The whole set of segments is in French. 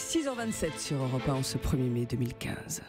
6h27 sur Europe 1 en ce 1er mai 2015.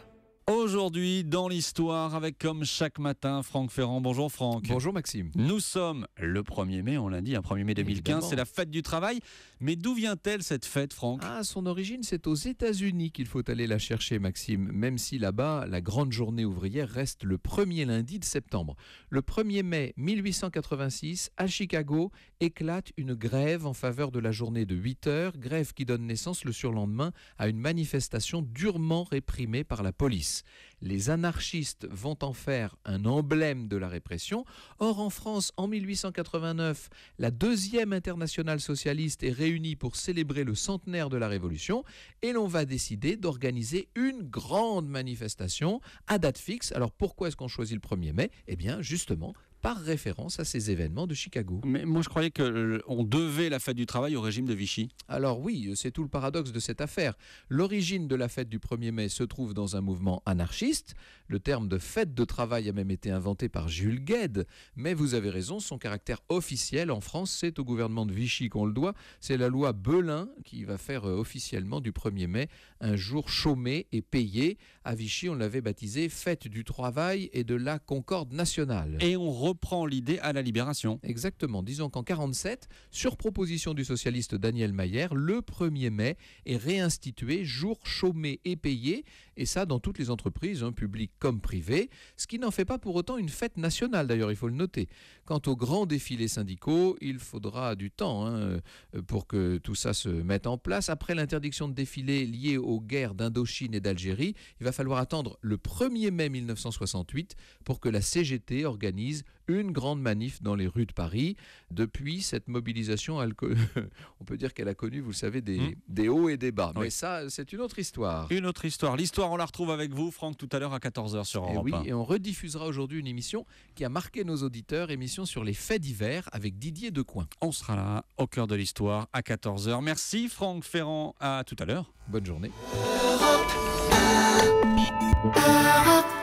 Aujourd'hui, dans l'histoire, avec comme chaque matin, Franck Ferrand. Bonjour Franck. Bonjour Maxime. Nous sommes le 1er mai, on l'a dit, 1er mai 2015, Évidemment. C'est la fête du travail. Mais d'où vient-elle cette fête, Franck ? Son origine, c'est aux États-Unis qu'il faut aller la chercher, Maxime, même si là-bas, la grande journée ouvrière reste le premier lundi de septembre. Le 1er mai 1886, à Chicago, éclate une grève en faveur de la journée de 8 heures, grève qui donne naissance le surlendemain à une manifestation durement réprimée par la police. Les anarchistes vont en faire un emblème de la répression. Or, en France, en 1889, la deuxième internationale socialiste est réunie pour célébrer le centenaire de la Révolution et l'on va décider d'organiser une grande manifestation à date fixe. Alors, pourquoi est-ce qu'on choisit le 1er mai ? Eh bien, justement, par référence à ces événements de Chicago. Mais moi, je croyais qu'on devait la fête du travail au régime de Vichy. Alors oui, c'est tout le paradoxe de cette affaire. L'origine de la fête du 1er mai se trouve dans un mouvement anarchiste. Le terme de fête de travail a même été inventé par Jules Guesde. Mais vous avez raison, son caractère officiel en France, c'est au gouvernement de Vichy qu'on le doit. C'est la loi Belin qui va faire officiellement du 1er mai un jour chômé et payé. À Vichy, on l'avait baptisé fête du travail et de la concorde nationale. Et on reprend l'idée à la Libération. Exactement. Disons qu'en 1947, sur proposition du socialiste Daniel Mayer, le 1er mai est réinstitué jour chômé et payé, et ça dans toutes les entreprises, publiques comme privées, ce qui n'en fait pas pour autant une fête nationale, d'ailleurs il faut le noter. Quant aux grands défilés syndicaux, il faudra du temps pour que tout ça se mette en place. Après l'interdiction de défilés liée aux guerres d'Indochine et d'Algérie, il va falloir attendre le 1er mai 1968 pour que la CGT organise une grande manif dans les rues de Paris. Depuis, cette mobilisation, on peut dire qu'elle a connu, vous le savez, des hauts et des bas. Oui. Mais ça, c'est une autre histoire. Une autre histoire. L'histoire, on la retrouve avec vous, Franck, tout à l'heure à 14h sur Et Europe 1. oui, et on rediffusera aujourd'hui une émission qui a marqué nos auditeurs, émission sur les faits divers avec Didier Decoing. On sera là, au cœur de l'histoire, à 14h. Merci Franck Ferrand, à tout à l'heure. Bonne journée. Europe